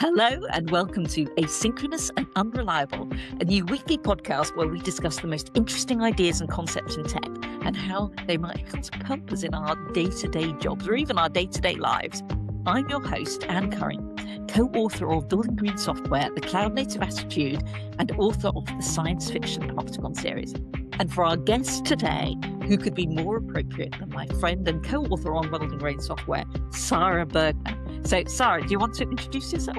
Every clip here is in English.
Hello and welcome to Asynchronous and Unreliable, a new weekly podcast where we discuss the most interesting ideas and concepts in tech and how they might come to purpose in our day-to-day jobs or even our day-to-day lives. I'm your host, Anne Currie, co-author of Building Green Software, The Cloud Native Attitude, and author of the science fiction Opticon series. And for our guest today, who could be more appropriate than my friend and co-author on Building Green Software, Sara Bergman. So, Sara, do you want to introduce yourself?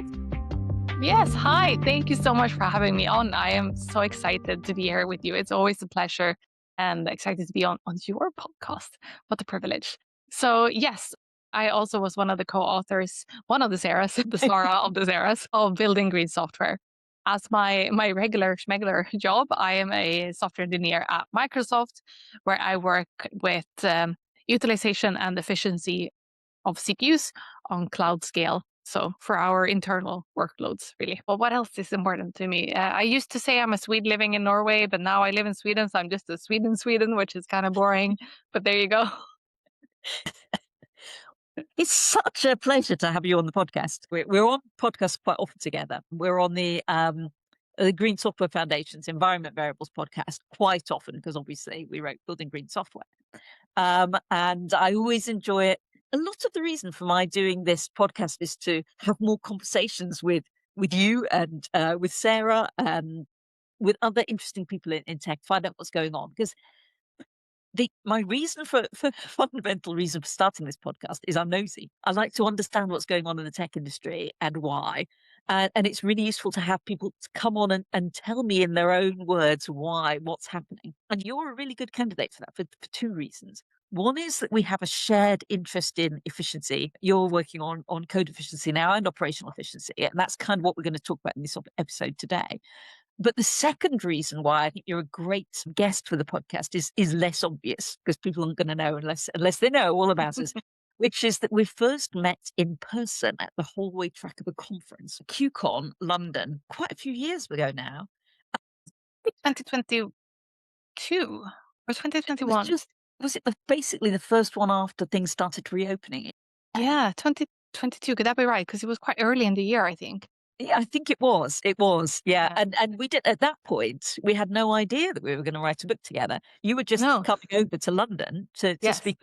Yes. Hi. Thank you so much for having me on. I am so excited to be here with you. It's always a pleasure and excited to be on your podcast. What a privilege. So, yes, I also was one of the co-authors, one of the Saras, the Sara of the Saras of Building Green Software. As my regular schmegler job, I am a software engineer at Microsoft, where I work with utilization and efficiency of CPUs on cloud scale. So for our internal workloads, really. But what else is important to me? I used to say I'm a Swede living in Norway, but now I live in Sweden, so I'm just a Swede in Sweden, which is kind of boring. But there you go. It's such a pleasure to have you on the podcast. We're on podcasts quite often together. We're on the Green Software Foundation's Environment Variables podcast quite often because obviously we wrote Building Green Software. And I always enjoy it. A lot of the reason for my doing this podcast is to have more conversations with you and with Sara and with other interesting people in tech, find out what's going on. Because my reason for fundamental reason for starting this podcast is I'm nosy. I like to understand what's going on in the tech industry and why. And it's really useful to have people to come on and tell me in their own words why, what's happening. And you're a really good candidate for that for two reasons. One is that we have a shared interest in efficiency. You're working on code efficiency now and operational efficiency. And that's kind of what we're going to talk about in this episode today. But the second reason why I think you're a great guest for the podcast is less obvious because people aren't going to know unless they know all about us, which is that we first met in person at the hallway track of a conference, QCon London, quite a few years ago now. 2022 or It 2021? Was it basically the first one after things started reopening? Yeah, 2022. Could that be right? Because it was quite early in the year, I think. Yeah, I think it was. It was, yeah. And we did at that point. We had no idea that we were going to write a book together. You were just No. coming over to London to Yes. speak.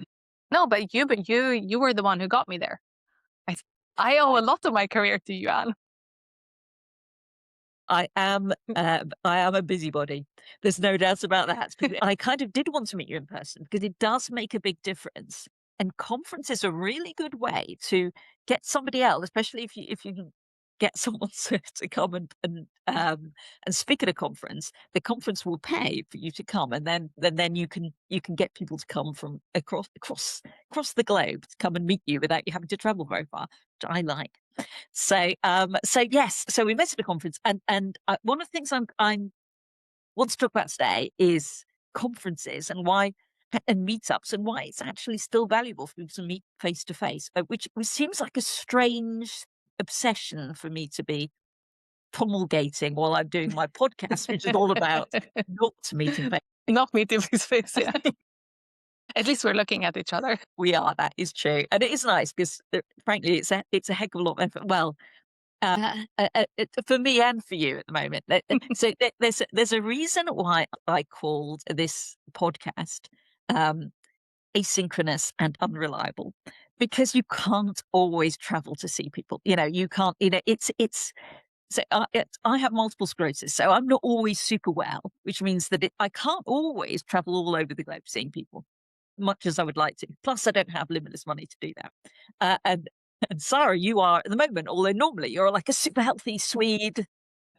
No, but you were the one who got me there. I owe a lot of my career to you, Anne. I am a busybody. There's no doubt about that. I kind of did want to meet you in person because it does make a big difference. And conferences are a really good way to get somebody else, especially if you can get someone to come and speak at a conference. The conference will pay for you to come, and then you can get people to come from across the globe to come and meet you without you having to travel very far, which I like. So yes, so we met at a conference, and one of the things I'm want to talk about today is conferences and why and meetups and why it's actually still valuable for people to meet face to face, which seems like a strange obsession for me to be promulgating while I'm doing my podcast, which is all about not meeting face. Not meeting face to face. Yeah. At least we're looking at each other. We are. That is true, and it is nice because, frankly, it's a heck of a lot of effort. Well, for me and for you at the moment. So there's a reason why I called this podcast Asynchronous and Unreliable, because you can't always travel to see people. You can't. It's. So I have multiple sclerosis, so I'm not always super well, which means that I can't always travel all over the globe seeing people, much as I would like to. Plus, I don't have limitless money to do that. And Sara, you are at the moment, although normally you're like a super healthy Swede,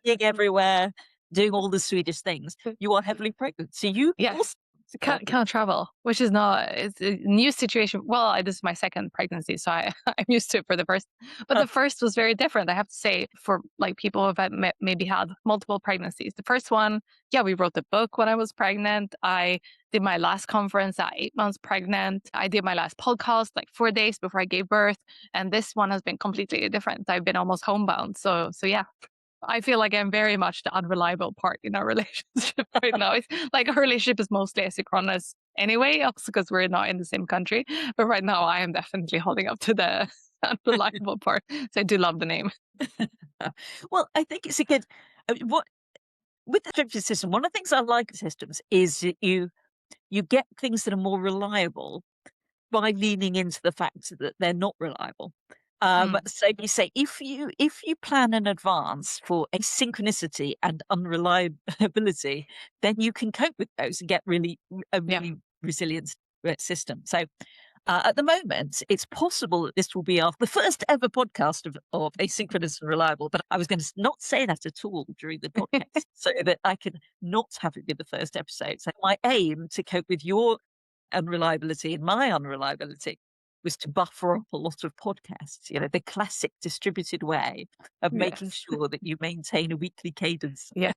being everywhere, doing all the Swedish things. You are heavily pregnant, so you Yes. Can't travel, which is it's a new situation. Well, this is my second pregnancy, so I'm used to it for the first. But the first was very different, I have to say, for like people who have maybe had multiple pregnancies. The first one, yeah, we wrote the book when I was pregnant. I did my last conference at 8 months pregnant. I did my last podcast like 4 days before I gave birth. And this one has been completely different. I've been almost homebound. So yeah. I feel like I'm very much the unreliable part in our relationship right now. It's like our relationship is mostly asynchronous anyway, also because we're not in the same country. But right now I am definitely holding up to the unreliable part. So I do love the name. Well, I think it's a good. What with the distributed system, one of the things I like with systems is that you get things that are more reliable by leaning into the fact that they're not reliable. Mm, So you say if you plan in advance for asynchronicity and unreliability, then you can cope with those and get a yeah. really resilient system. So at the moment, it's possible that this will be the first ever podcast of Asynchronous and Reliable, but I was going to not say that at all during the podcast so that I can not have it be the first episode. So my aim to cope with your unreliability and my unreliability was to buffer up a lot of podcasts, the classic distributed way of making Yes. sure that you maintain a weekly cadence. Yeah.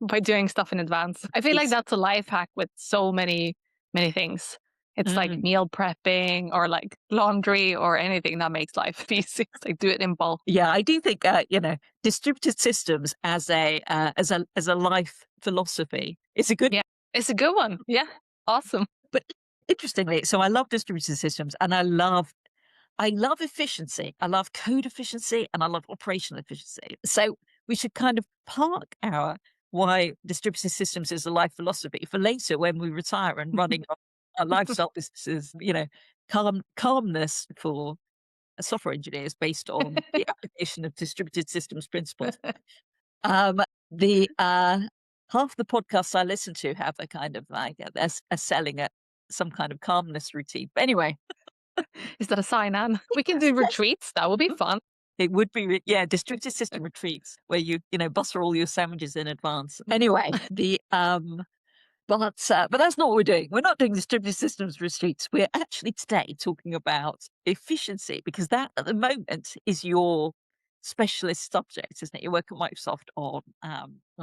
By doing stuff in advance. I feel like It's that's a life hack with so many things. It's like mm. meal prepping or like laundry or anything that makes life easy. It's like do it in bulk. Yeah, I do think distributed systems as a life philosophy. It's a good, Yeah. It's a good one. Yeah. Awesome. but interestingly, so I love distributed systems, and I love efficiency. I love code efficiency, and I love operational efficiency. So we should kind of park our why distributed systems is a life philosophy for later when we retire and running our lifestyle businesses. Calmness for software engineers based on the application of distributed systems principles. Um, the half the podcasts I listen to have a kind of like they're selling some kind of calmness routine. But anyway, Is that a sign, Anne? We can do yes, retreats. That would be fun. it would be distributed system retreats where you butter all your sandwiches in advance. Anyway, the but that's not what we're doing. We're not doing distributed systems retreats. We're actually today talking about efficiency because that at the moment is your specialist subject, isn't it? You work at Microsoft on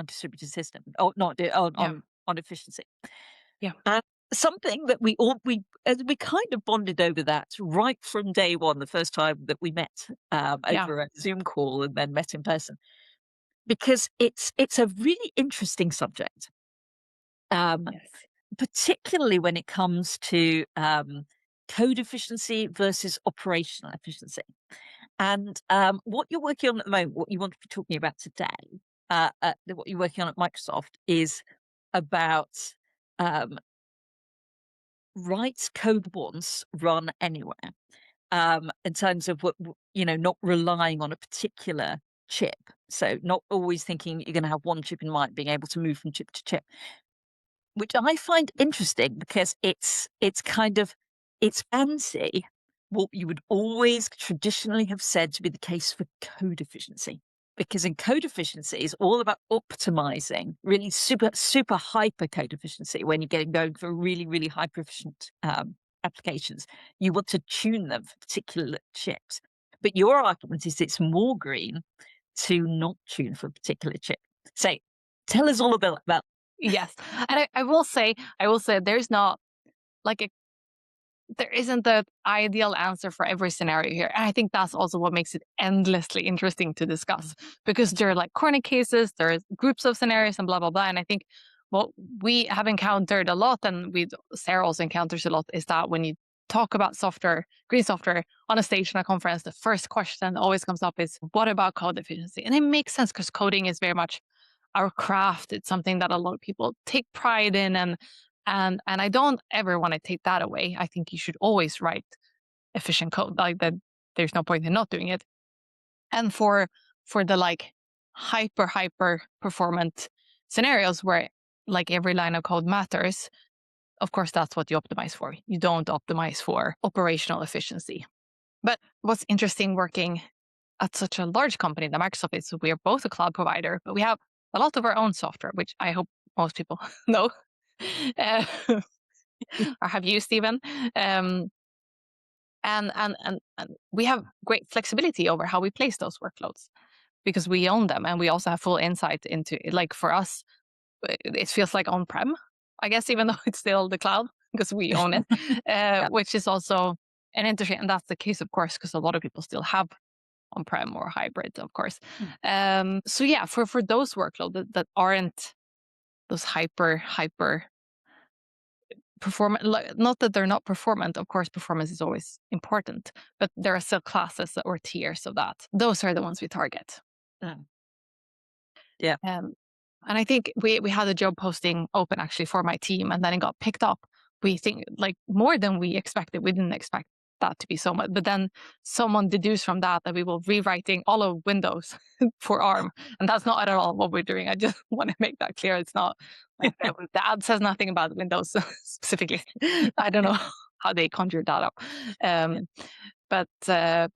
distributed system, or not Yeah. on efficiency. Yeah. And something that we kind of bonded over that right from day one, the first time that we met Yeah. over a Zoom call and then met in person, because it's a really interesting subject. Um, Yes. Particularly when it comes to code efficiency versus operational efficiency. And what you're working on at the moment, what you want to be talking about today, what you're working on at Microsoft is about um, write code once, run anywhere. In terms of not relying on a particular chip. So not always thinking you're going to have one chip in mind, being able to move from chip to chip. Which I find interesting because it's fancy what you would always traditionally have said to be the case for code efficiency. Because in code efficiency is all about optimizing really super hyper code efficiency when you're getting going for really, really hyper efficient applications. You want to tune them for particular chips. But your argument is it's more green to not tune for a particular chip. So tell us all about Yes. And I will say there's not like there isn't the ideal answer for every scenario here. And I think that's also what makes it endlessly interesting to discuss because there are like corner cases, there are groups of scenarios and blah, blah, blah. And I think what we have encountered a lot and Sarah also encounters a lot is that when you talk about software, green software on a stage in a conference, the first question that always comes up is what about code efficiency? And it makes sense because coding is very much our craft. It's something that a lot of people take pride in and I don't ever want to take that away. I think you should always write efficient code. Like that there's no point in not doing it. And for the like hyper performant scenarios where like every line of code matters, of course that's what you optimize for. You don't optimize for operational efficiency. But what's interesting working at such a large company that Microsoft is, we are both a cloud provider, but we have a lot of our own software, which I hope most people know. Uh, or have used even. Um, and we have great flexibility over how we place those workloads because we own them and we also have full insight into it. Like for us, it feels like on-prem, I guess, even though it's still the cloud because we own it, Yeah. which is also an interesting, and that's the case, of course, because a lot of people still have on-prem or hybrid, of course. So yeah, for those workloads that aren't those hyper performant, not that they're not performant, of course performance is always important, but there are still classes or tiers of that. Those are the ones we target. Yeah. And I think we had a job posting open actually for my team, and then it got picked up. We think like more than we expected. We didn't expect that to be so much, but then someone deduced from that we will rewriting all of Windows for ARM, and that's not at all what we're doing. I just want to make that clear. It's not like the ad says nothing about Windows specifically. I don't know how they conjured that up. Um, but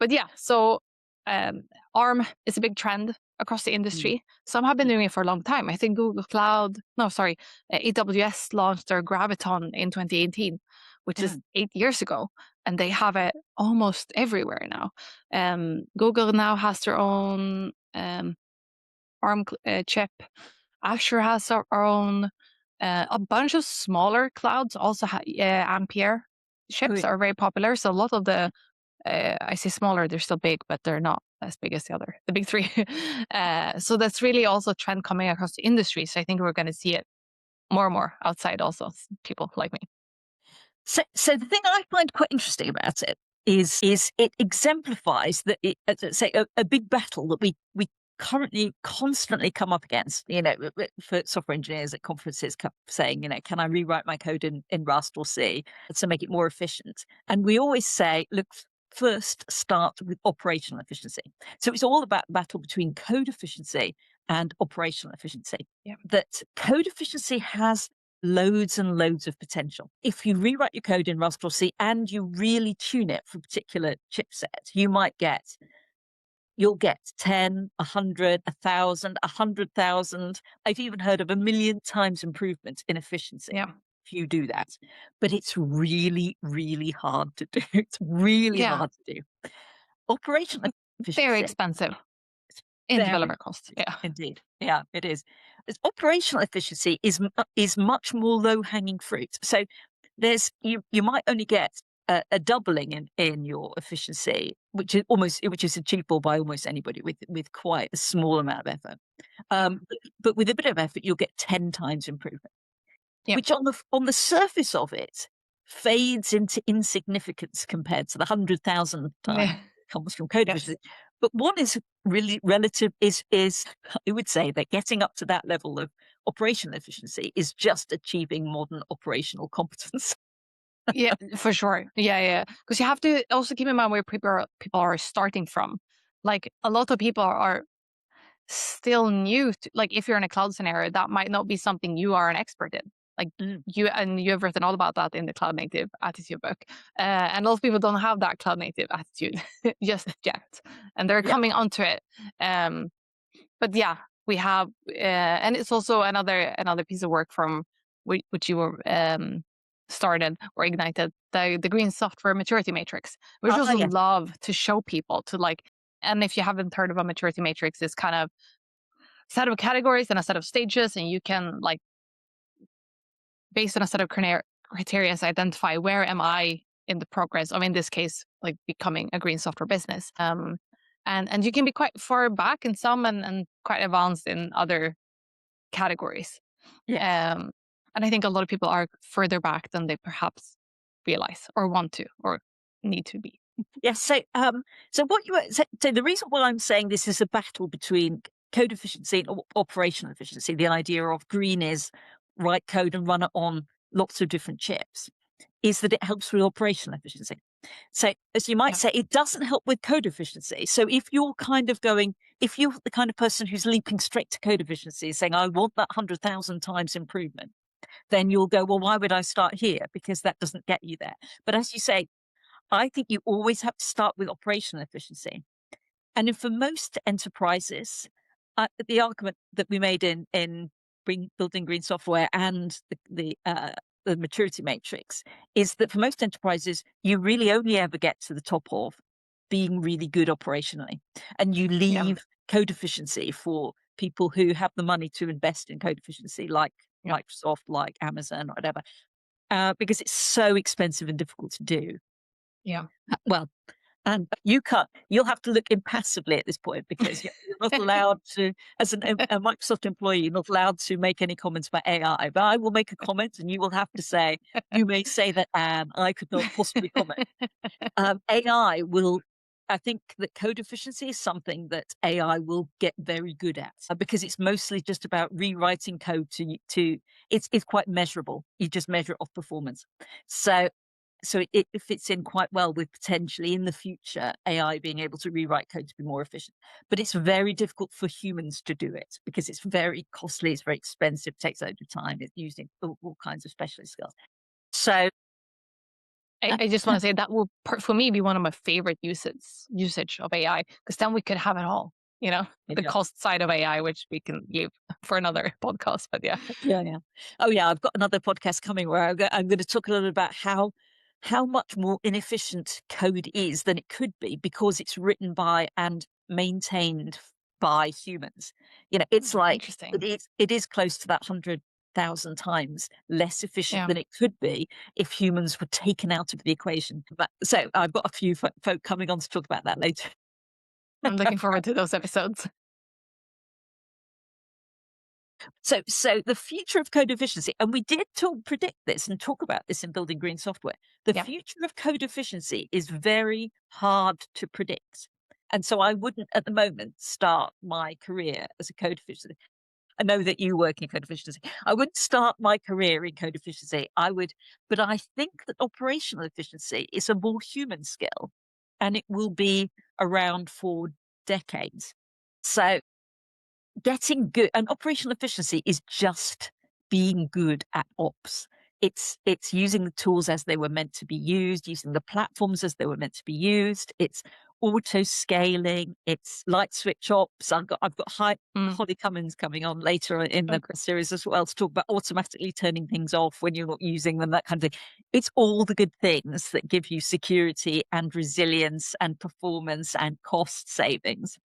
yeah, so ARM is a big trend across the Mm. industry. Some have been doing it for a long time. I think AWS launched their Graviton in 2018, which is Mm. 8 years ago, and they have it almost everywhere now. Google now has their own ARM chip. Azure has our own. A bunch of smaller clouds also Ampere Oh, chips yeah. are very popular. So a lot of the I say smaller, they're still big, but they're not as big as the big three. So that's really also a trend coming across the industry. So I think we're going to see it more and more outside also, people like me. So the thing I find quite interesting about it is it exemplifies that it, say a big battle that we currently constantly come up against. For software engineers at conferences, saying, can I rewrite my code in Rust or C to make it more efficient? And we always say, look, first start with operational efficiency. So it's all about battle between code efficiency and operational efficiency. Yeah. That code efficiency has loads and loads of potential. If you rewrite your code in Rust or C and you really tune it for a particular chipset, you'll get 10, 100, 1,000, 100,000. I've even heard of 1,000,000 times improvement in efficiency. Yeah. If you do that. But it's really, really hard to do. It's really hard to do. Operational efficiency. Very expensive in Very developer costs. Yeah. Indeed. Yeah, it is. Operational efficiency is much more low hanging fruit. So you might only get a doubling in your efficiency, which is achievable by almost anybody with quite a small amount of effort. But with a bit of effort, you'll get 10 times improvement, which on the surface of it fades into insignificance compared to the 100,000 times comes from code efficiency. But one is really relative is I would say that getting up to that level of operational efficiency is just achieving modern operational competence. Yeah, for sure. Yeah. Because you have to also keep in mind where people are starting from. Like a lot of people are still new to, like if you're in a cloud scenario, that might not be something you are an expert in. Like you have written all about that in the cloud native attitude book. And a lot of people don't have that cloud native attitude just yet. And they're coming onto it. But yeah, we have and it's also another piece of work from which you were started or ignited, the green software maturity matrix, which I also love to show people to like. And if you haven't heard of a maturity matrix, it's kind of a set of categories and a set of stages, and you can like based on a set of criteria identify where am I in the progress of, in this case, like becoming a green software business. And you can be quite far back in some and quite advanced in other categories. And I think a lot of people are further back than they perhaps realize or want to or need to be. Yes. So what you so the reason why I'm saying this is a battle between code efficiency and operational efficiency, the idea of green is write code and run it on lots of different chips, is that it helps with operational efficiency. So as you might say, it doesn't help with code efficiency. So if you're the kind of person who's leaping straight to code efficiency, saying, I want that 100,000 times improvement, then you'll go, well, why would I start here? Because that doesn't get you there. But as you say, I think you always have to start with operational efficiency. And for most enterprises, the argument that we made in building green software and the maturity matrix is that for most enterprises, you really only ever get to the top of being really good operationally, and you leave code efficiency for people who have the money to invest in code efficiency, like Microsoft, like Amazon, or whatever, because it's so expensive and difficult to do. Yeah. Well, and you'll have to look impassively at this point, because you're not allowed to, as a Microsoft employee, you're not allowed to make any comments about AI. But I will make a comment, and you will have to say, you may say that, Anne, I could not possibly comment. AI will I think that code efficiency is something that AI will get very good at, because it's mostly just about rewriting code to it's quite measurable. You just measure it off performance. So it fits in quite well with potentially in the future AI being able to rewrite code to be more efficient. But it's very difficult for humans to do it because it's very costly, it's very expensive, takes a load of time, it's using all kinds of specialist skills. So I just want to say that will, for me, be one of my favorite usage of AI, because then we could have it all, the yeah. cost side of AI, which we can leave for another podcast. But yeah, Yeah. Oh, yeah. I've got another podcast coming where I'm going to talk a little about how much more inefficient code is than it could be because it's written by and maintained by humans. It's like interesting. it is close to that 100,000 times less efficient Yeah, than it could be if humans were taken out of the equation. So I've got a few folk coming on to talk about that later. I'm looking forward to those episodes. So the future of code efficiency, and we did predict this and talk about this in building green software. The Yeah, future of code efficiency is very hard to predict. And so I wouldn't at the moment start my career as a code efficiency. I know that you work in code efficiency. I wouldn't start my career in code efficiency. But I think that operational efficiency is a more human skill and it will be around for decades. So getting good and operational efficiency is just being good at ops. It's using the tools as they were meant to be used, using the platforms as they were meant to be used. It's auto scaling. It's light switch ops. I've got mm. Holly Cummins coming on later in the Okay. series as well to talk about automatically turning things off when you're not using them, that kind of thing. It's all the good things that give you security and resilience and performance and cost savings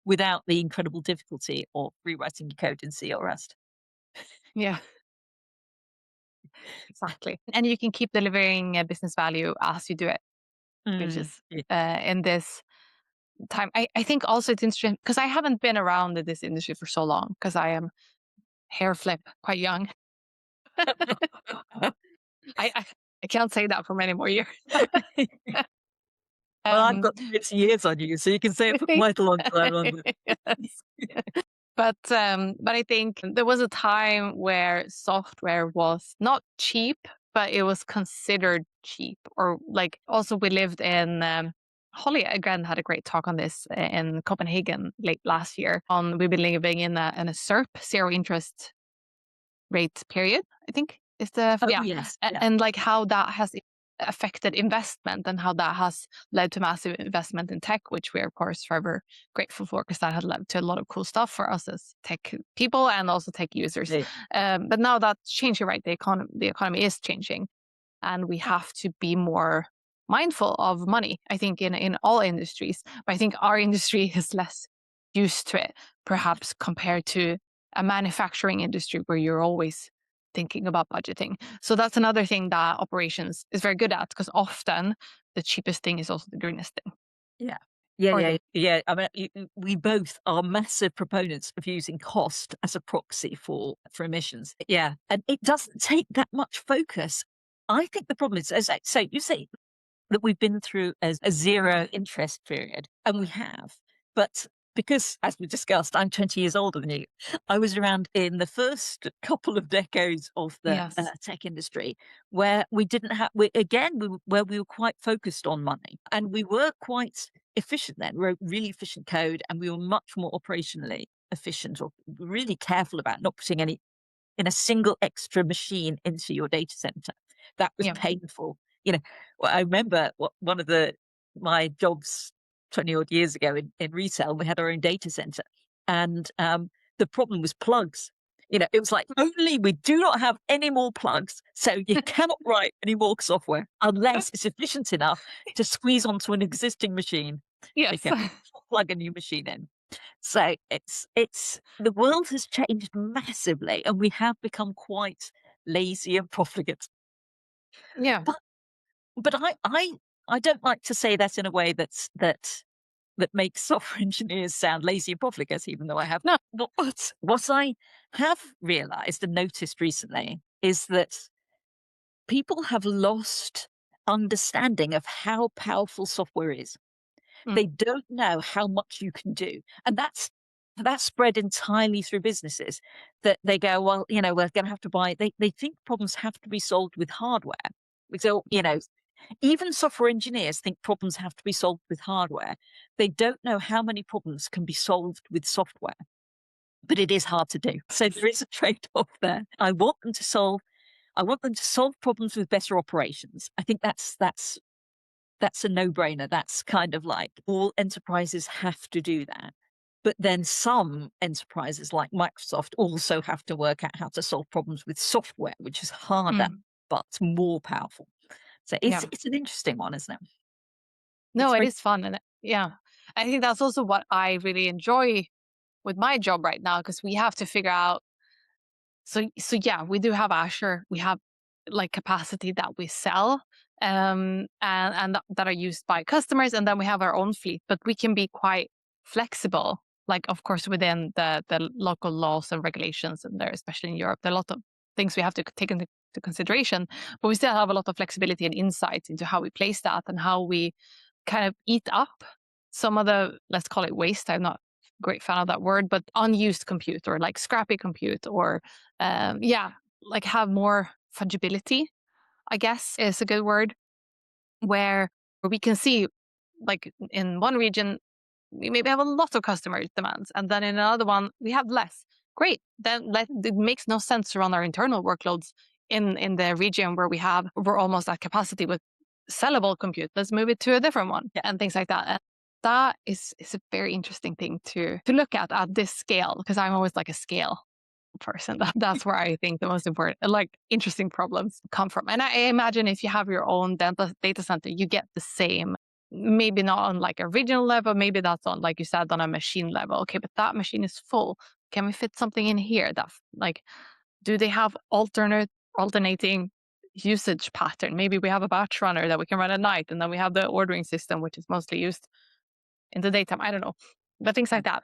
without the incredible difficulty of rewriting your code in C or Rust. Yeah, exactly. And you can keep delivering business value as you do it, which Mm, is yeah. in this time. I think also it's interesting because I haven't been around in this industry for so long because I am hair flip quite young. I I can't say that for many more years. Well, I've um, got 30 years on you, so you can say it for quite a long time longer. yes. But I think there was a time where software was not cheap, but it was considered cheap. Or like also we lived in Holly again had a great talk on this in Copenhagen late last year on we've been living in a SERP, zero interest rate period, I think is the Oh, yeah. yes. Yeah. And like how that has affected investment and how that has led to massive investment in tech, which we're of course forever grateful for because that had led to a lot of cool stuff for us as tech people and also tech users. Yeah. But now that's changing, right? The economy is changing, and we have to be more mindful of money. I think in all industries, but I think our industry is less used to it, perhaps compared to a manufacturing industry where you're always thinking about budgeting. So that's another thing that operations is very good at because often the cheapest thing is also the greenest thing. Yeah. Yeah, Or yeah, the yeah. I mean, we both are massive proponents of using cost as a proxy for emissions. Yeah, and it doesn't take that much focus. I think the problem is, as I say, you say that we've been through a zero interest period, and we have. But because, as we discussed, I'm 20 years older than you, I was around in the first couple of decades of the yes, tech industry where we didn't have, where we were quite focused on money. And we were quite efficient then, wrote really efficient code, and we were much more operationally efficient or really careful about not putting any in a single extra machine into your data center. That was yeah, painful. You know, I remember one of my jobs 20 odd years ago in retail, we had our own data center. And the problem was plugs. It was like, only we do not have any more plugs. So you cannot write any more software unless it's efficient enough to squeeze onto an existing machine. So you yes, can plug a new machine in. So it's the world has changed massively, and we have become quite lazy and profligate. yeah. But but I don't like to say that in a way that makes software engineers sound lazy and profligate, even though I have No, not. But what I have realized and noticed recently is that people have lost understanding of how powerful software is. They don't know how much you can do. And that's spread entirely through businesses, that they go, well, we're going to have to buy, they think problems have to be solved with hardware. So, even software engineers think problems have to be solved with hardware. They don't know how many problems can be solved with software, but it is hard to do. So there is a trade-off there. I want them to solve problems with better operations. I think that's a no-brainer. That's kind of like all enterprises have to do that. But then some enterprises like Microsoft also have to work out how to solve problems with software, which is harder but more powerful. So Yeah. it's an interesting one, isn't it? No, it is fun. And yeah, I think that's also what I really enjoy with my job right now, because we have to figure out. So yeah, we do have Azure. We have like capacity that we sell, and that are used by customers, and then we have our own fleet. But we can be quite flexible, like of course within the local laws and regulations, and there, especially in Europe, there are a lot of things we have to take into consideration. But we still have a lot of flexibility and insight into how we place that and how we kind of eat up some of the, let's call it waste. I'm not a great fan of that word, but unused compute or like scrappy compute, or like have more fungibility, I guess is a good word, where we can see, like in one region, we maybe have a lot of customer demands, and then in another one, we have less. Great. Then it makes no sense to run our internal workloads in the region where we're almost at capacity with sellable compute. Let's move it to a different one, and things like that. And that is a very interesting thing to look at this scale, because I'm always like a scale person. That's where I think the most important, like interesting problems come from. And I imagine if you have your own data center, you get the same, maybe not on like a regional level, maybe that's on, like you said, on a machine level. Okay, but that machine is full. Can we fit something in here? That like, do they have alternating usage pattern? Maybe we have a batch runner that we can run at night, and then we have the ordering system, which is mostly used in the daytime. I don't know, but things like that.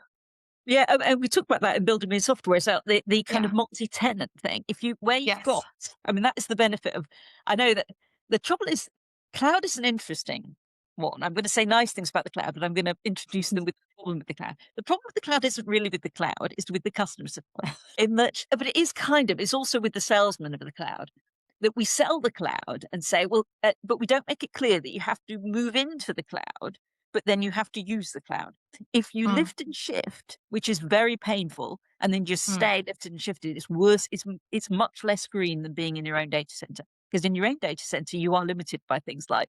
Yeah, and we talk about that in building in software. So the kind Yeah. of multi-tenant thing, where you've Yes. got, I mean, that is the benefit of. I know that the trouble is, cloud is an interesting one. I'm going to say nice things about the cloud, but I'm going to introduce them with the problem with the cloud. The problem with the cloud isn't really with the cloud; it's with the customers of the cloud. In that, but it is it's also with the salesman of the cloud, that we sell the cloud and say, well, but we don't make it clear that you have to move into the cloud, but then you have to use the cloud. If you lift and shift, which is very painful, and then just stay lifted and shifted, it's worse. It's much less green than being in your own data center, because in your own data center, you are limited by things like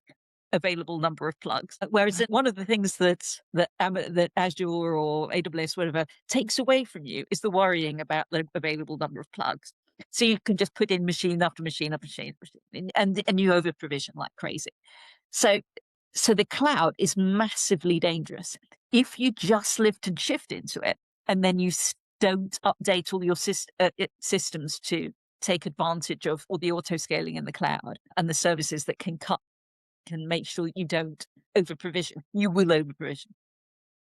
available number of plugs. Whereas one of the things that Azure or AWS, whatever, takes away from you is the worrying about the available number of plugs. So you can just put in machine after machine after machine, and you over provision like crazy. So the cloud is massively dangerous if you just lift and shift into it, and then you don't update all your systems to take advantage of all the auto scaling in the cloud and the services that can make sure you don't over provision. You will over provision.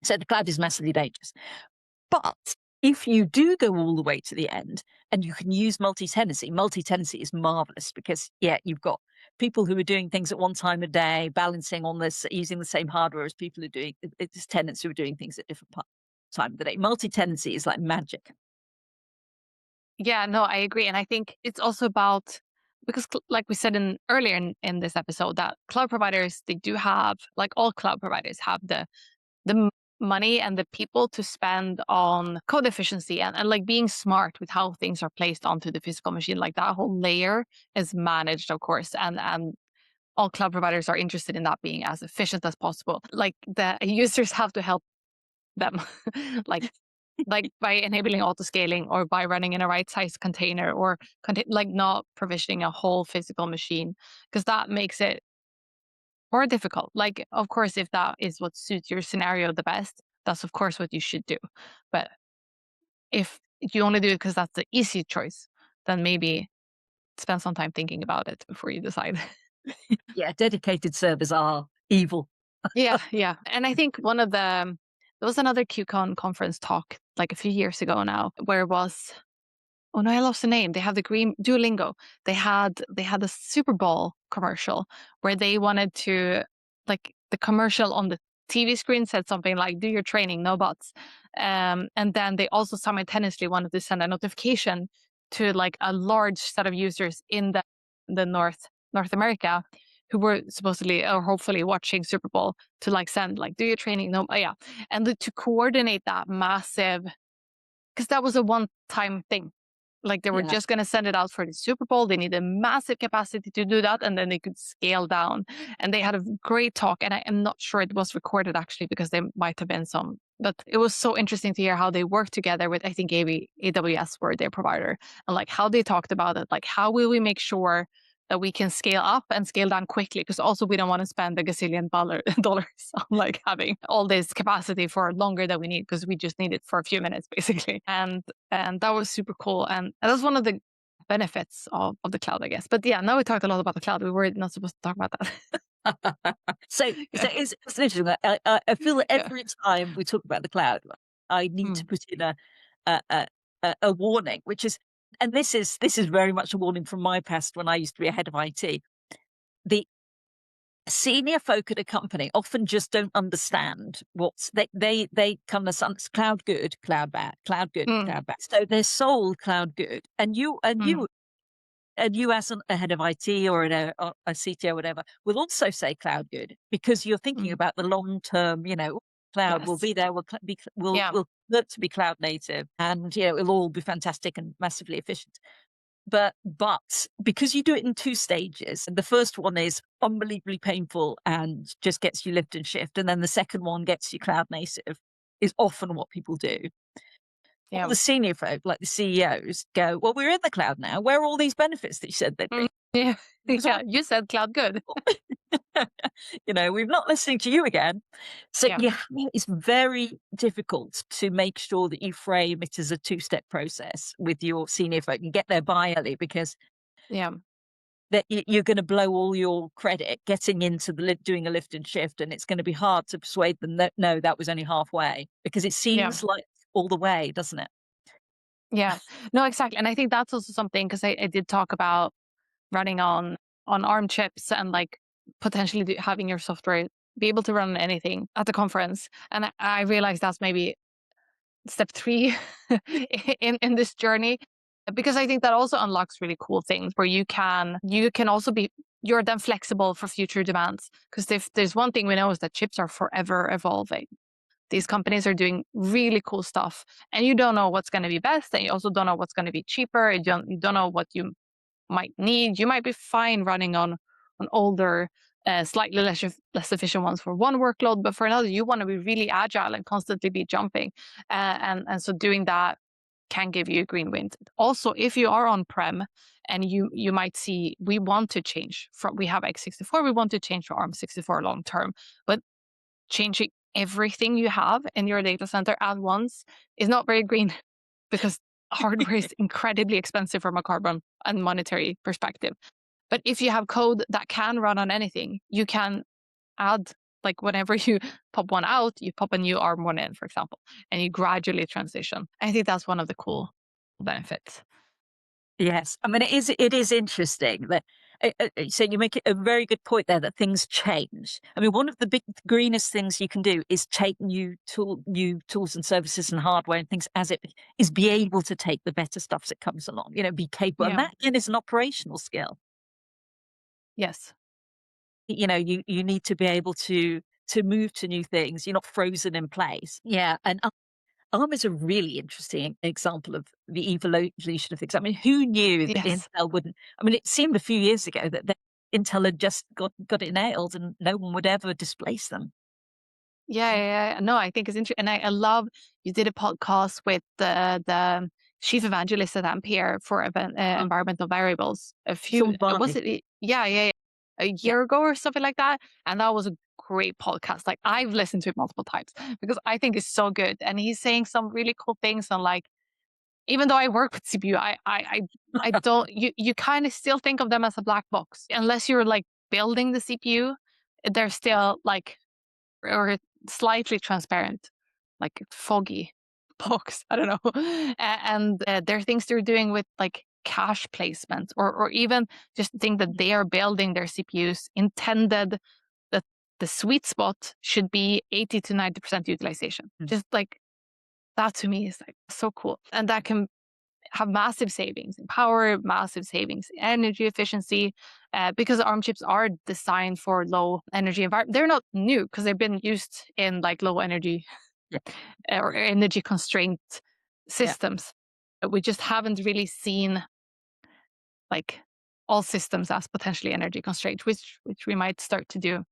So the cloud is massively dangerous. But if you do go all the way to the end and you can use multi-tenancy is marvelous, because you've got people who are doing things at one time a day, balancing on this, using the same hardware as people who are doing, it's tenants who are doing things at different time of the day. Multi-tenancy is like magic. Yeah, no, I agree. And I think it's also about, because like we said earlier in this episode, that cloud providers, they do have, like all cloud providers have the money and the people to spend on code efficiency and like being smart with how things are placed onto the physical machine. Like that whole layer is managed, of course, and all cloud providers are interested in that being as efficient as possible. Like the users have to help them, like by enabling auto scaling, or by running in a right size container, or like not provisioning a whole physical machine, because that makes it more difficult. Like, of course, if that is what suits your scenario the best, that's of course what you should do. But if you only do it because that's the easy choice, then maybe spend some time thinking about it before you decide. Yeah, dedicated servers are evil. Yeah. And I think there was another QCon conference talk like a few years ago now, where it was, oh no, I lost the name. They have the green Duolingo. They had a Super Bowl commercial where they wanted to, like, the commercial on the TV screen said something like, do your training, no bots. And then they also simultaneously wanted to send a notification to like a large set of users in the North America who were supposedly or hopefully watching Super Bowl to like send like, do your training, no, yeah. And to coordinate that massive, because that was a one-time thing. Like they were Yeah. just going to send it out for the Super Bowl. They needed massive capacity to do that, and then they could scale down. And they had a great talk, and I am not sure it was recorded actually because there might have been some. But it was so interesting to hear how they worked together with, I think, AWS were their provider, and like how they talked about it. Like how will we make sure that we can scale up and scale down quickly? Because also we don't want to spend a gazillion dollars on like having all this capacity for longer than we need because we just need it for a few minutes basically. And that was super cool. And that's one of the benefits of the cloud, I guess. But yeah, now we talked a lot about the cloud. We were not supposed to talk about that. So Yeah. it's interesting. I feel that Yeah. every time we talk about the cloud, I need to Mm. put in a warning, which is, and this is very much a warning from my past when I used to be a head of IT. The senior folk at a company often just don't understand what's they kind of cloud good, cloud bad, cloud good, Mm. cloud bad. So they're sold cloud good, and you Mm. as a head of IT or a CTO or whatever will also say cloud good because you're thinking Mm. about the long term. Cloud will Yes. be there. Yeah. Will look to be cloud native, and it'll all be fantastic and massively efficient. But because you do it in two stages, and the first one is unbelievably painful and just gets you lift and shift, and then the second one gets you cloud native, is often what people do. All Yeah. the senior folk, like the CEOs, go, well, we're in the cloud now. Where are all these benefits that you said they'd Mm. be? Yeah. Because Yeah. You said cloud good. we're not listening to you again. So Yeah. it's very difficult to make sure that you frame it as a two-step process with your senior folk and get there by early, because Yeah. that you're going to blow all your credit getting into doing a lift and shift, and it's going to be hard to persuade them that no, that was only halfway, because it Yeah. seems like all the way, doesn't it? Yeah. No, exactly. And I think that's also something because I did talk about running on ARM chips and like potentially having your software be able to run on anything at the conference. And I realized that's maybe step 3 in this journey, because I think that also unlocks really cool things where you can also be, you're then flexible for future demands. Because if there's one thing we know is that chips are forever evolving. These companies are doing really cool stuff, and you don't know what's going to be best, and you also don't know what's going to be cheaper. You don't know what you might need. You might be fine running on older, slightly less efficient ones for one workload, but for another, you want to be really agile and constantly be jumping, and so doing that can give you a green wind. Also, if you are on prem and you might see we want to change from, we have x64, we want to change to ARM64 long term, but changing everything you have in your data center at once is not very green because hardware is incredibly expensive from a carbon and monetary perspective. But if you have code that can run on anything, you can add, like whenever you pop one out, you pop a new ARM one in, for example, and you gradually transition. I think that's one of the cool benefits. Yes, I mean it is interesting that. So you make a very good point there that things change. I mean, one of the big greenest things you can do is take new tools and services and hardware and things as it is, be able to take the better stuff that comes along. Be capable, and Yeah. that again is an operational skill. Yes. You need to be able to move to new things. You're not frozen in place. Yeah, and ARM is a really interesting example of the evolution of things. I mean, who knew that Yes. Intel wouldn't? I mean, it seemed a few years ago that Intel had just got it nailed, and no one would ever displace them. Yeah. No, I think it's interesting. And I love you did a podcast with the chief evangelist at Ampere for environmental variables a few, Sean Barney. was it? Yeah. A Yeah. year ago or something like that. And that was a great podcast. Like I've listened to it multiple times because I think it's so good. And he's saying some really cool things on like, even though I work with CPU, I don't, you kind of still think of them as a black box unless you're like building the CPU. They're still like, or slightly transparent, like foggy box. I don't know. And there are things they're doing with like cache placement, or even just think that they are building their CPUs intended that the sweet spot should be 80 to 90% utilization. Just like that to me is like so cool. And that can have massive savings in power, massive savings in energy efficiency, because ARM chips are designed for low energy environment. They're not new because they've been used in like low energy or energy constraint systems. We just haven't really seen like all systems as potentially energy constrained, which we might start to do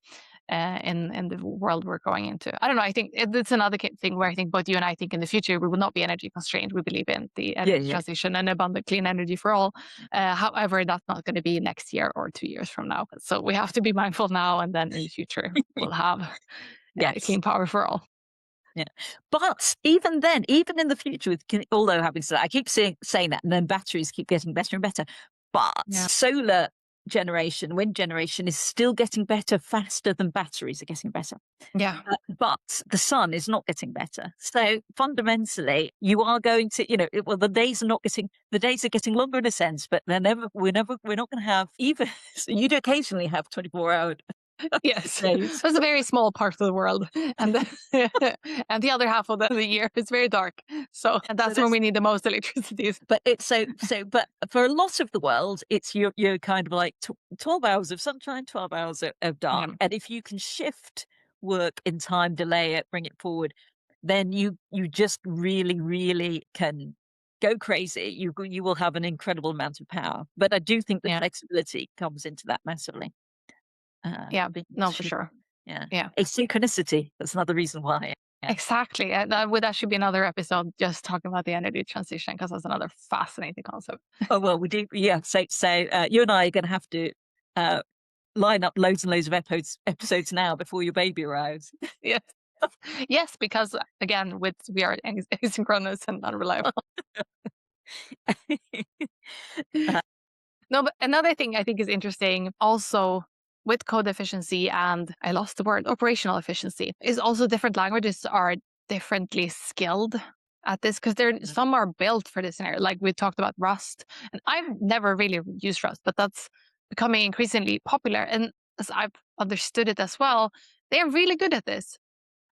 in the world we're going into. I don't know. I think it's another thing where I think both you and I think in the future we will not be energy constrained. We believe in the energy transition and abundant clean energy for all. However, that's not going to be next year or 2 years from now. So we have to be mindful now, and then in the future we'll have clean power for all. Yeah, but even then, even in the future, although having said that, I keep saying that, and then batteries keep getting better and better. But solar generation, wind generation is still getting better faster than batteries are getting better. Yeah. But the sun is not getting better. So fundamentally, you are going to, the days are getting longer in a sense, but we're not going to have even. So you do occasionally have 24-hour. Yes, that's a very small part of the world, and and the other half of the year is very dark. So and that's when we need the most electricity. But it's but for a lot of the world, it's you're kind of like 12 hours of sunshine, 12 hours of dark, and if you can shift work in time, delay it, bring it forward, then you just really can go crazy. You will have an incredible amount of power. But I do think the flexibility comes into that massively. For sure. Yeah. Asynchronicity. That's another reason why. Yeah. Exactly. That should be another episode just talking about the energy transition, because that's another fascinating concept. Oh, well, we do. Yeah. So you and I are going to have to line up loads and loads of episodes now before your baby arrives. Yes. Yes, because again, we are asynchronous and unreliable. No, but another thing I think is interesting also with code efficiency, and I lost the word, operational efficiency, is also different languages are differently skilled at this, because some are built for this scenario. Like we talked about Rust, and I've never really used Rust, but that's becoming increasingly popular. And as I've understood it as well, they're really good at this,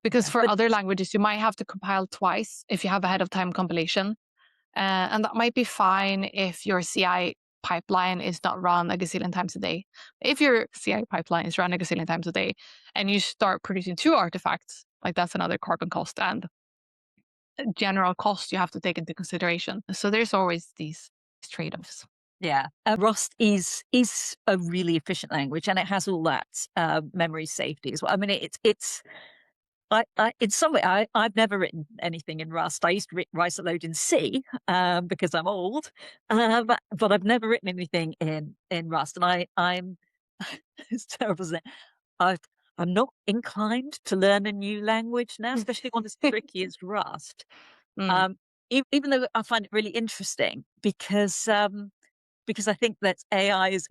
because for other languages, you might have to compile twice if you have ahead of time compilation. And that might be fine if your CI pipeline is not run a gazillion times a day. If your CI pipeline is run a gazillion times a day and you start producing 2 artifacts, like that's another carbon cost and general cost you have to take into consideration. So there's always these trade-offs. Yeah, Rust is a really efficient language, and it has all that memory safety as well. I mean, it's. In some way, I've never written anything in Rust. I used to write a load in C because I'm old, but I've never written anything in Rust. And I'm it's terrible, isn't it? I'm not inclined to learn a new language now, especially one as tricky as Rust. Even though I find it really interesting because I think that AI is,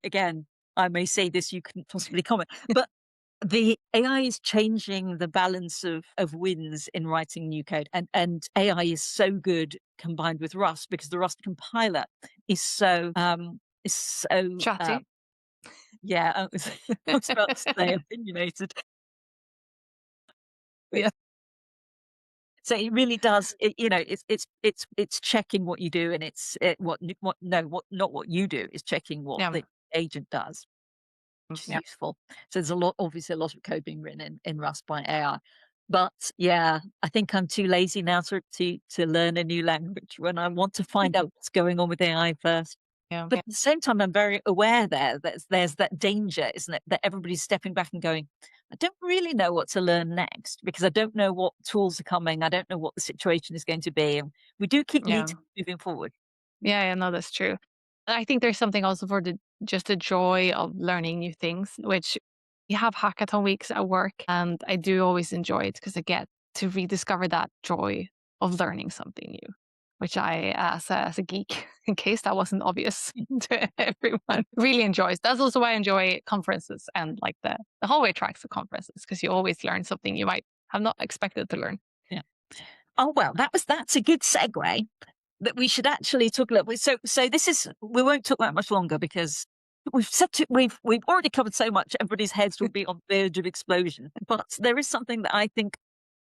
again, I may say this, you couldn't possibly comment, but the AI is changing the balance of wins in writing new code, and AI is so good combined with Rust because the Rust compiler is so chatty. Yeah, I was about to say opinionated. Yeah. So it really does. It's checking what you do, and not what you do is checking what the agent does, which is useful. So there's obviously a lot of code being written in Rust by AI. But yeah, I think I'm too lazy now to learn a new language when I want to find out what's going on with AI first. Yeah. But at the same time, I'm very aware there's that danger, isn't it? That everybody's stepping back and going, I don't really know what to learn next because I don't know what tools are coming. I don't know what the situation is going to be. And we do keep needing moving forward. Yeah, no, that's true. I think there's something also for just the joy of learning new things, which we have hackathon weeks at work, and I do always enjoy it because I get to rediscover that joy of learning something new, which I, as a geek, in case that wasn't obvious to everyone, really enjoys. That's also why I enjoy conferences and like the hallway tracks of conferences, because you always learn something you might have not expected to learn. Yeah. Oh well, that's a good segue. That we should actually talk a little bit. So this is, we won't talk that much longer because we've already covered so much. Everybody's heads will be on the verge of explosion. But there is something that I think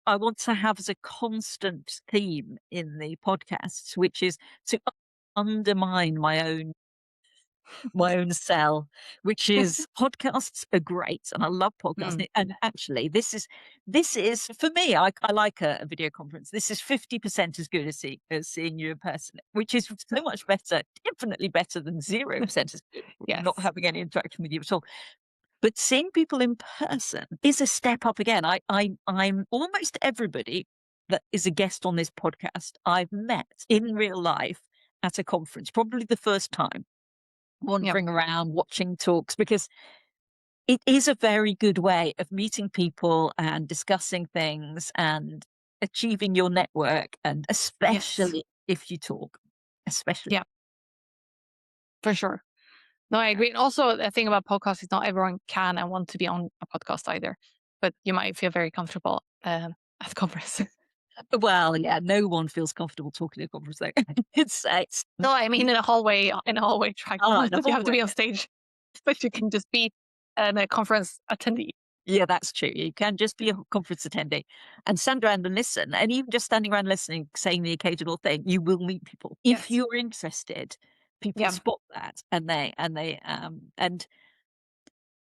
I want to have as a constant theme in the podcast, which is to undermine my own cell, which is podcasts are great, and I love Mm, podcasting. And actually, this is for me. I like a video conference. This is 50% as good as seeing you in person, which is so much better, infinitely better than 0% as good, not yes. having any interaction with you at all. But seeing people in person is a step up again. I'm almost everybody that is a guest on this podcast I've met in real life at a conference, probably the first time Yep. wandering around watching talks, because it is a very good way of meeting people and discussing things and achieving your network, and Yes. especially if you talk, especially. Yeah, for sure. No, I agree. And also, the thing about podcasts is not everyone can and want to be on a podcast either, but you might feel very comfortable at the conference. Well, yeah, no one feels comfortable talking at a conference though. It's No, I mean in a hallway track, not the that you have to hallway. be on stage, but you can just be a conference attendee. Yeah, that's true. You can just be a conference attendee and stand around and listen. And even just standing around listening, saying the occasional thing, you will meet people. If Yes. you're interested, people Yeah. spot that, and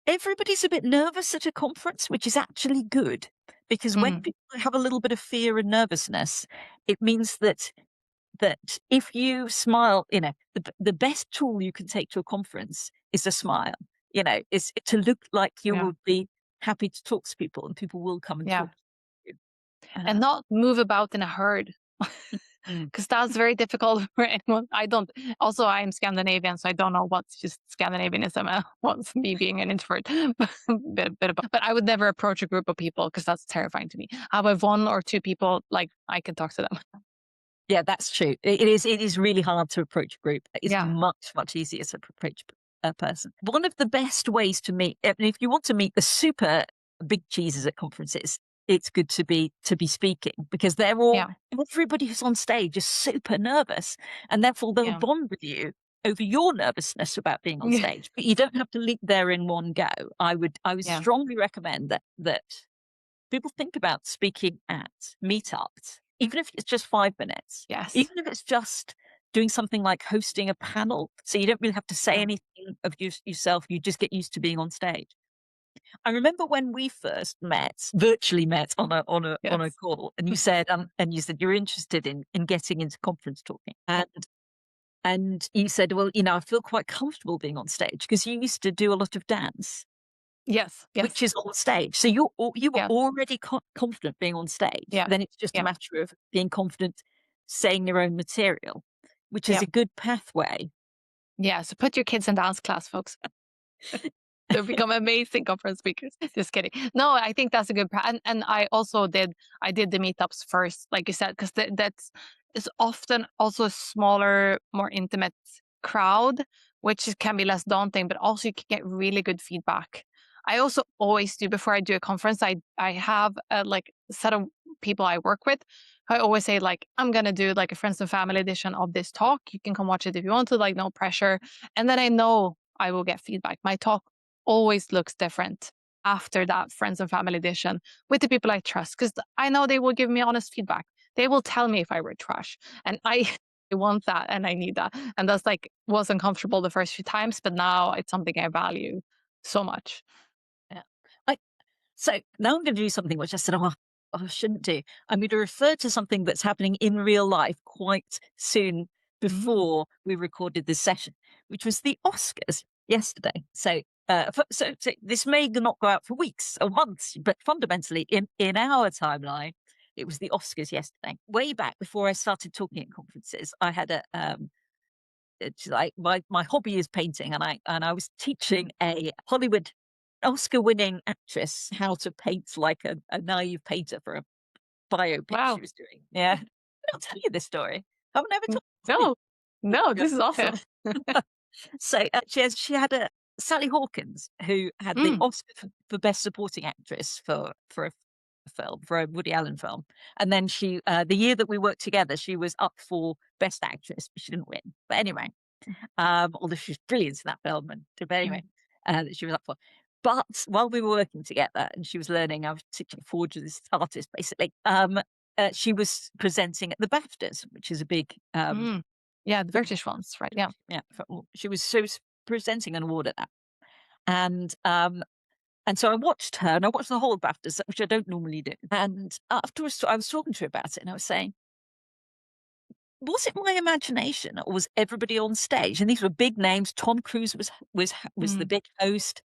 everybody's a bit nervous at a conference, which is actually good, because when Mm, people have a little bit of fear and nervousness, it means that if you smile, the best tool you can take to a conference is a smile, is to look like you yeah. will be happy to talk to people, and people will come and Yeah. talk to you. And not move about in a herd. Mm. Because that's very difficult for anyone. I don't. Also, I'm Scandinavian, so I don't know what's just Scandinavianism and what's me being an introvert. But I would never approach a group of people because that's terrifying to me. However, one or two people, like I can talk to them. Yeah, that's true. It is really hard to approach a group. It's Yeah, much, much easier to approach a person. One of the best ways to meet, I mean, if you want to meet the super big cheeses at conferences, it's good to be speaking, because yeah, everybody who's on stage is super nervous, and therefore they'll yeah, bond with you over your nervousness about being on yeah, stage. But you don't have to leap there in one go. I would yeah. strongly recommend that people think about speaking at meetups, even if it's just 5 minutes, Yes, even if it's just doing something like hosting a panel. So you don't really have to say yeah, anything of yourself. You just get used to being on stage. I remember when we first virtually met on a yes, call, and you said you're interested in getting into conference talking, and you said, well, I feel quite comfortable being on stage because you used to do a lot of dance, yes, which yes, is on stage. So you were yeah, already confident being on stage. yeah, Then it's just a yeah, matter of being confident saying your own material, which is yeah, a good pathway. yeah. So put your kids in dance class, folks. They'll become amazing conference speakers. Just kidding. No, I think that's a good and I also did the meetups first, like you said, because that's is often also a smaller, more intimate crowd, which can be less daunting, but also you can get really good feedback. I also always do before I do a conference. I have a like set of people I work with. I always say like I'm gonna do like a friends and family edition of this talk. You can come watch it if you want to, like no pressure. And then I know I will get feedback. My talk always looks different after that friends and family edition with the people I trust because I know they will give me honest feedback. They will tell me if I were trash, and I I want that and I need that. And that's like was uncomfortable the first few times, but now it's something I value so much. Yeah. I, so now I'm going to do something which I said, I shouldn't do. I'm going to refer to something that's happening in real life quite soon Mm. before we recorded this session, which was the Oscars yesterday. So this may not go out for weeks or months, but fundamentally in our timeline, it was the Oscars yesterday. Way back before I started talking at conferences, I had it's like my hobby is painting, and I was teaching a Hollywood Oscar-winning actress how to paint like a naive painter for a biopic she Wow. was doing. Yeah, I'll tell you this story. I've never told No, no, you. this is awesome. So she had a Sally Hawkins, who had the Mm, Oscar for Best Supporting Actress for a film, for a Woody Allen film, and then the year that we worked together, she was up for Best Actress, but she didn't win. But anyway, although she's brilliant in that film. But anyway, that she was up for. But while we were working together and she was learning, I was teaching forge with this artist, basically. She was presenting at the BAFTAs, which is a big, Yeah, the British ones, right? Yeah. she was presenting an award at that. And so I watched her, and I watched the whole of BAFTAs, which I don't normally do. And afterwards, I was talking to her about it, and I was saying, was it my imagination, or was everybody on stage? And these were big names. Tom Cruise was the big host.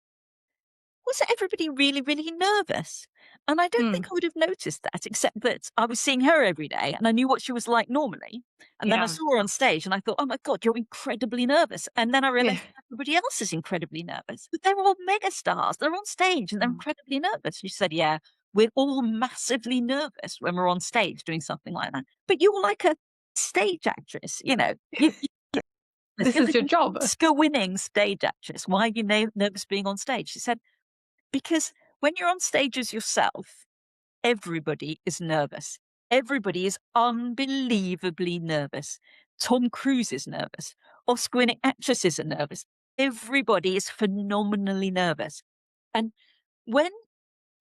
Was everybody really, really nervous? And I don't think I would have noticed that, except that I was seeing her every day and I knew what she was like normally. And then I Yeah. saw her on stage and I thought, oh my God, you're incredibly nervous. And then I Yeah. realized everybody else is incredibly nervous. But they're all mega stars. They're on stage and they're Mm. incredibly nervous. She said, yeah, we're all massively nervous when we're on stage doing something like that. But you're like a stage actress, This you're is the your job. Oscar-winning stage actress. Why are you nervous being on stage? She said, because when you're on stage as yourself, everybody is nervous. Everybody is unbelievably nervous. Tom Cruise is nervous. Oscar-winning actresses are nervous. Everybody is phenomenally nervous. And when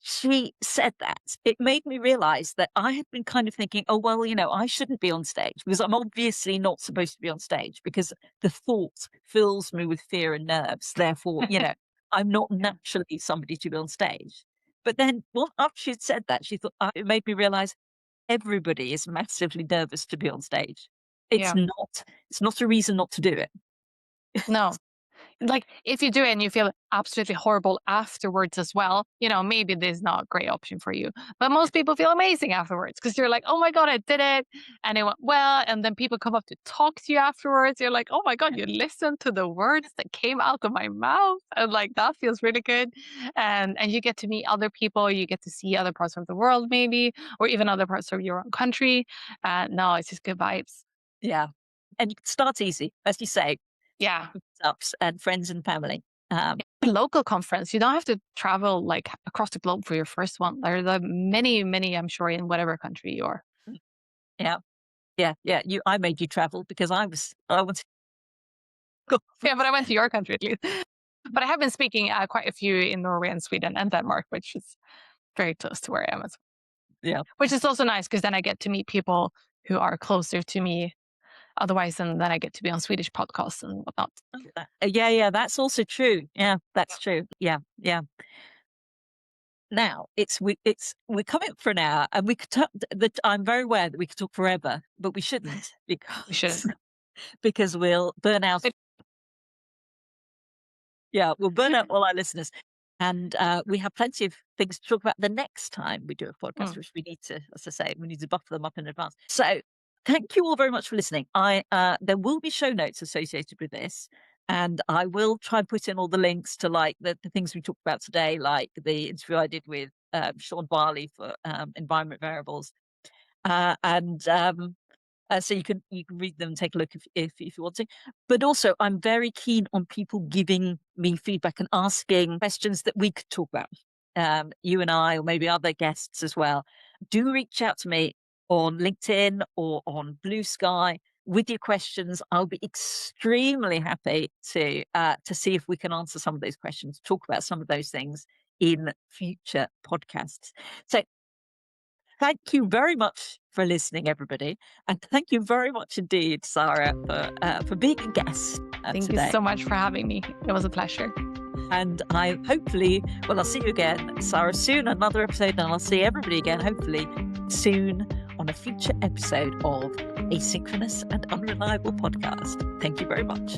she said that, it made me realize that I had been kind of thinking, oh, well, I shouldn't be on stage because I'm obviously not supposed to be on stage because the thought fills me with fear and nerves. Therefore, I'm not naturally somebody to be on stage. But then, after she'd said that, she thought it made me realize everybody is massively nervous to be on stage. It's Yeah. not a reason not to do it. No. Like, if you do it and you feel absolutely horrible afterwards as well, maybe this is not a great option for you. But most people feel amazing afterwards because you're like, oh my God, I did it. And it went well. And then people come up to talk to you afterwards. You're like, oh my God, you listened to the words that came out of my mouth. And like, that feels really good. And you get to meet other people. You get to see other parts of the world, maybe, or even other parts of your own country. No, it's just good vibes. Yeah. And you can start easy, as you say, Yeah. ups and friends and family. Local conference. You don't have to travel like across the globe for your first one. There are many, many, I'm sure, in whatever country you are. Yeah. Yeah. I made you travel because I wanted to go. Yeah, but I went to your country at least. But I have been speaking quite a few in Norway and Sweden and Denmark, which is very close to where I am as well. Yeah. Which is also nice because then I get to meet people who are closer to me otherwise, and then I get to be on Swedish podcasts and whatnot. Yeah, that's also true. Yeah, that's true. Yeah. Now we're coming up for an hour, and we could talk. I'm very aware that we could talk forever, but we shouldn't because We shouldn't. because we'll burn out. Yeah, we'll burn out all our listeners, and we have plenty of things to talk about the next time we do a podcast, which we need to, as I say, we need to buffer them up in advance. So thank you all very much for listening. There will be show notes associated with this. And I will try and put in all the links to like the things we talked about today, like the interview I did with Sean Barley for environment variables. So you can read them and take a look if you want to. But also, I'm very keen on people giving me feedback and asking questions that we could talk about. You and I, or maybe other guests as well. Do reach out to me on LinkedIn or on Blue Sky with your questions. I'll be extremely happy to see if we can answer some of those questions, talk about some of those things in future podcasts. So thank you very much for listening, everybody. And thank you very much indeed, Sara, for being a guest Thank today. you so much for having me. It was a pleasure. And I'll see you again, Sara, soon, another episode, and I'll see everybody again, hopefully, soon on a future episode of Asynchronous and Unreliable podcast. Thank you very much.